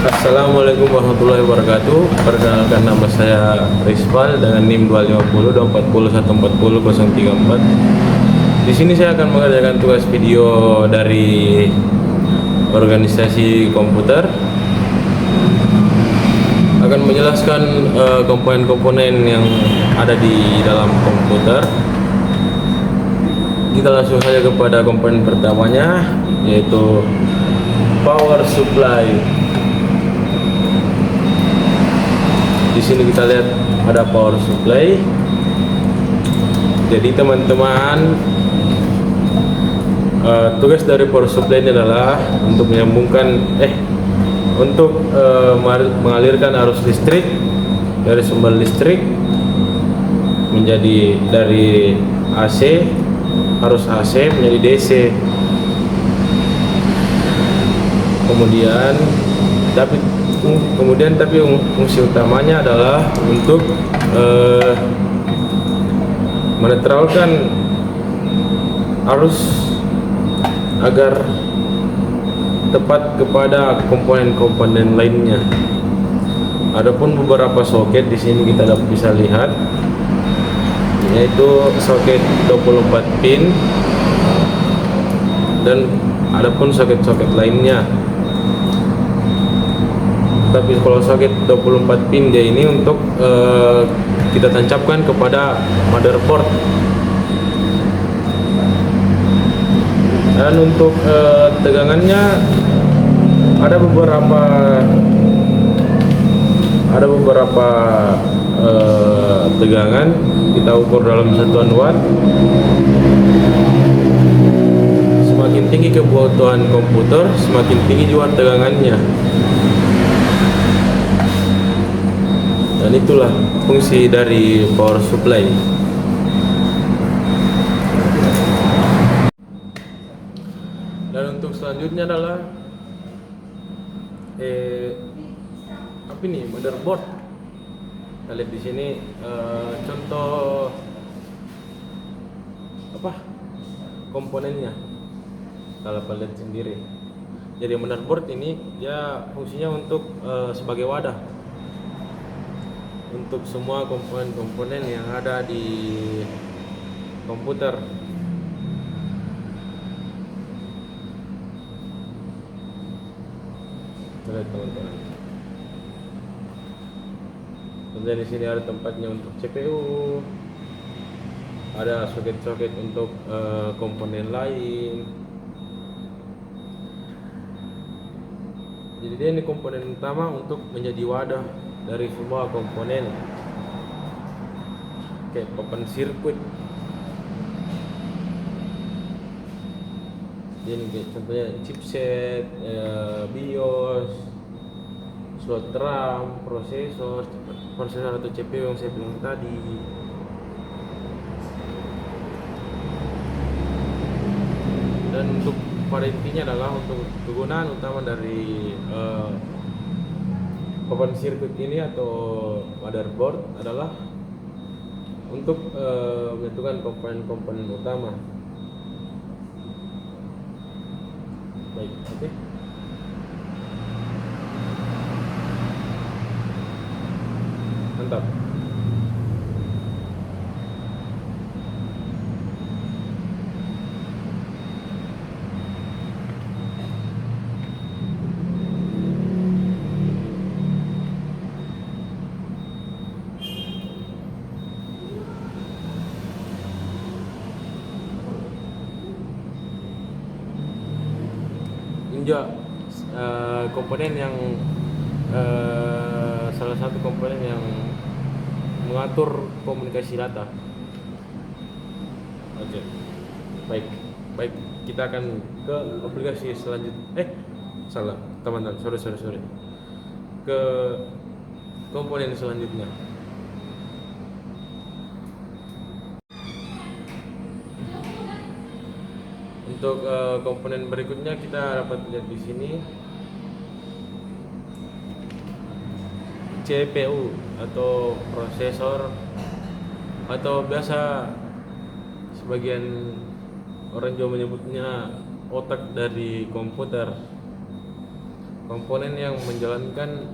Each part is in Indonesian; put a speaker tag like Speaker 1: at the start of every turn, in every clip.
Speaker 1: Assalamualaikum warahmatullahi wabarakatuh. Perkenalkan, nama saya Rizval dengan NIM 250 240 140 034. Di sini saya akan mengerjakan tugas video dari organisasi komputer. Akan menjelaskan komponen-komponen yang ada di dalam komputer. Kita langsung saja kepada komponen pertamanya, yaitu power supply. Di sini kita lihat ada power supply. Jadi teman-teman, tugas dari power supply ini adalah untuk menyambungkan mengalirkan arus listrik dari sumber listrik menjadi dari AC, arus AC menjadi DC. Tapi fungsi utamanya adalah untuk menetralkan arus agar tepat kepada komponen-komponen lainnya. Adapun beberapa soket di sini kita bisa lihat, yaitu soket 24 pin dan adapun soket-soket lainnya. Tapi kalau soket 24 pin dia ini untuk kita tancapkan kepada motherboard. Dan untuk tegangannya ada beberapa tegangan kita ukur dalam satuan watt. Semakin tinggi kebutuhan komputer, semakin tinggi juga tegangannya. Dan itulah fungsi dari power supply. Dan untuk selanjutnya adalah motherboard. Kita lihat di sini contoh komponennya. Kalau kalian lihat sendiri. Jadi motherboard ini dia fungsinya untuk sebagai wadah untuk semua komponen-komponen yang ada di komputer. Lihat teman-teman. Kemudian di sini ada tempatnya untuk CPU, ada soket-soket untuk komponen lain. Jadi ini komponen utama untuk menjadi wadah dari semua komponen, kayak papan sirkuit. Ini kayak contohnya chipset, BIOS, slot RAM, prosesor atau CPU yang saya bilang tadi. Dan untuk pada intinya adalah untuk kegunaan utama dari papan sirkuit ini atau motherboard adalah untuk menyatukan komponen-komponen utama. Baik, oke. Mantap. Juga komponen yang salah satu komponen yang mengatur komunikasi data. Oke. Baik, kita akan ke aplikasi selanjutnya. Teman-teman, sorry. Ke komponen selanjutnya. Untuk komponen berikutnya kita dapat lihat di sini CPU atau prosesor, atau biasa sebagian orang juga menyebutnya otak dari komputer. komponen yang menjalankan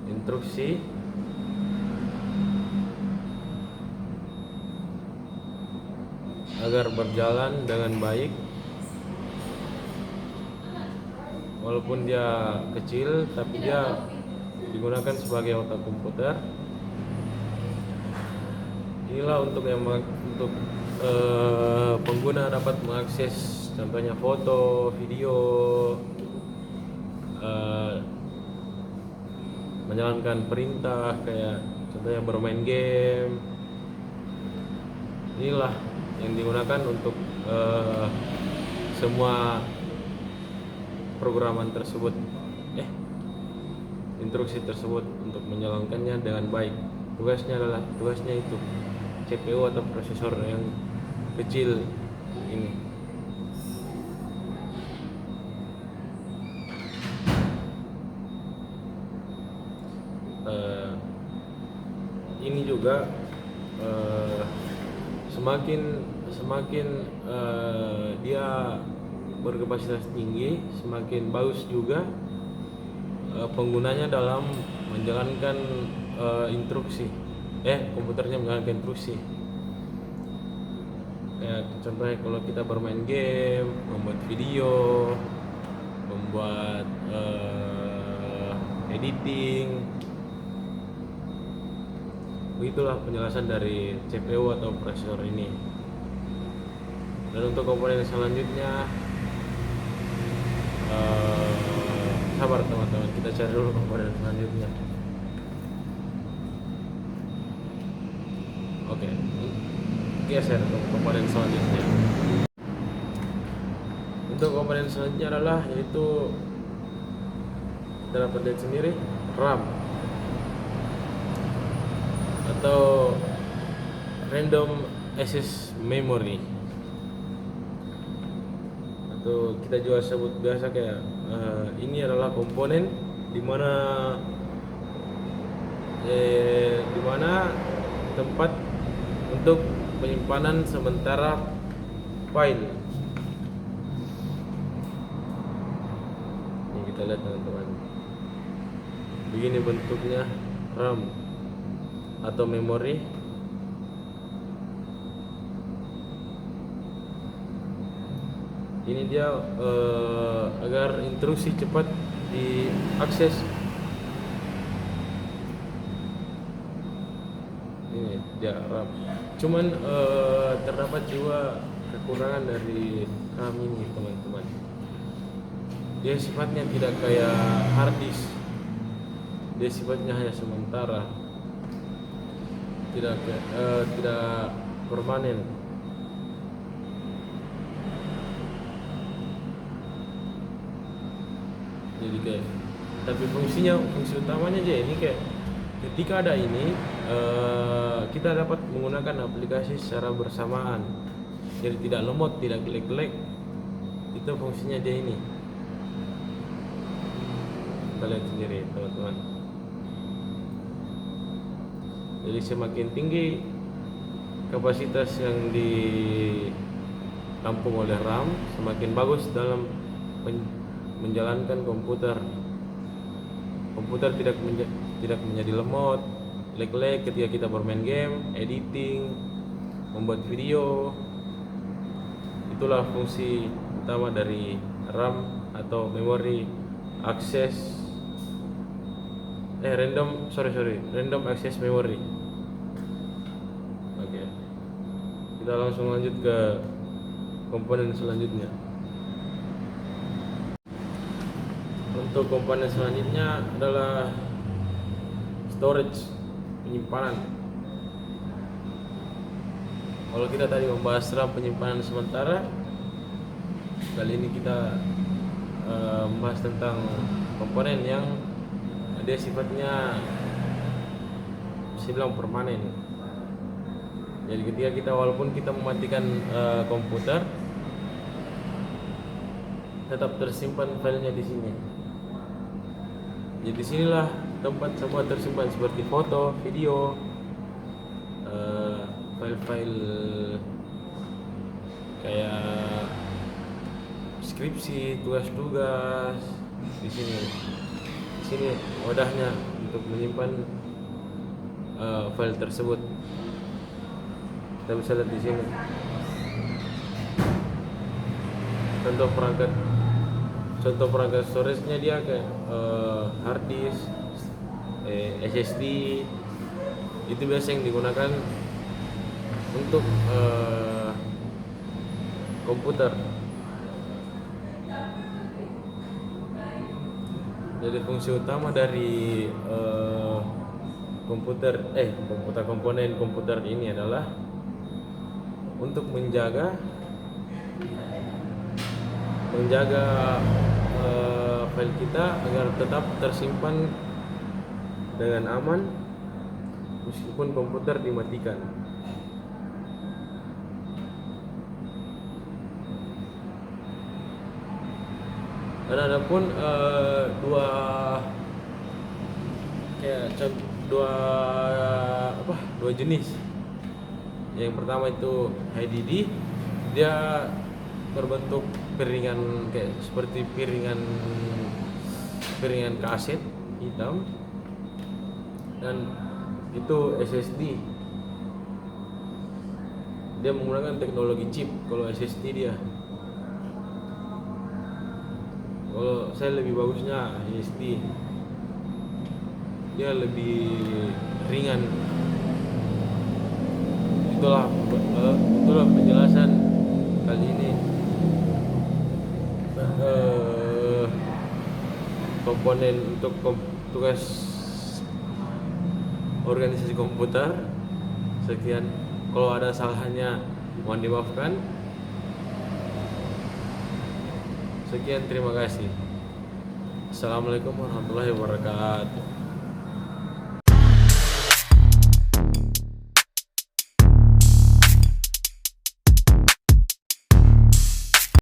Speaker 1: instruksi agar berjalan dengan baik, walaupun dia kecil tapi dia digunakan sebagai otak komputer. Inilah untuk pengguna dapat mengakses contohnya foto, video, menjalankan perintah kayak contohnya bermain game. Inilah yang digunakan untuk semua programan tersebut, instruksi tersebut untuk menjalankannya dengan baik. Tugasnya itu CPU atau prosesor yang kecil ini. Ini juga semakin dia berkapasitas tinggi, semakin bagus juga penggunanya dalam menjalankan instruksi. Komputernya menjalankan instruksi. Kayak contohnya kalau kita bermain game, membuat video, membuat editing. Begitulah penjelasan dari CPU atau prosesor ini. Dan untuk komponen selanjutnya, sabar teman-teman, kita cari dulu komponen selanjutnya. Oke, geser untuk komponen selanjutnya. Untuk komponen selanjutnya adalah yaitu kita dapat lihat sendiri RAM atau Random Access Memory, atau kita juga sebut biasa kayak ini adalah komponen dimana tempat untuk penyimpanan sementara file. Ini kita lihat teman-teman, begini bentuknya RAM atau memori. Ini dia agar instruksi cepat diakses. Ini dia RAM. Cuman terdapat juga kekurangan dari RAM ini teman-teman. Dia sifatnya tidak kayak hard disk. Dia sifatnya hanya sementara, tidak permanen. Jadi kayak, tapi fungsi utamanya aja ini kayak ketika ada ini kita dapat menggunakan aplikasi secara bersamaan, jadi tidak lemot, tidak lag. Itu fungsinya dia ini. Kita lihat sendiri teman-teman. Jadi semakin tinggi kapasitas yang ditampung oleh RAM, semakin bagus dalam menjalankan komputer. Komputer tidak menjadi lemot, lag ketika kita bermain game, editing, membuat video. Itulah fungsi utama dari RAM atau memory access random access memory. Oke. Kita langsung lanjut ke komponen selanjutnya. Untuk komponen selanjutnya adalah storage, penyimpanan. Kalau kita tadi membahas RAM penyimpanan sementara, kali ini kita membahas tentang komponen yang dia sifatnya bilang permanen. Jadi ketika kita walaupun kita mematikan komputer, tetap tersimpan filenya di sini. Jadi disinilah tempat semua tersimpan seperti foto, video, file-file kayak skripsi, tugas-tugas. Di sini wadahnya untuk menyimpan file tersebut. Kita bisa lihat di sini. Contoh perangkat storage-nya dia kayak hard disk, SSD. Itu biasa yang digunakan untuk komputer. Jadi fungsi utama dari komponen komputer ini adalah untuk menjaga file kita agar tetap tersimpan dengan aman meskipun komputer dimatikan. Dan ada pun dua jenis. Yang pertama itu HDD, dia berbentuk piringan kayak seperti piringan kaset hitam, dan itu SSD. Dia menggunakan teknologi chip kalau SSD dia. Kalau saya lebih bagusnya SSD, dia lebih ringan. Itulah penjelasan kali ini. Komponen untuk tugas organisasi komputer. Sekian, kalau ada salahnya mohon dimaafkan. Sekian, terima kasih. Assalamualaikum warahmatullahi wabarakatuh.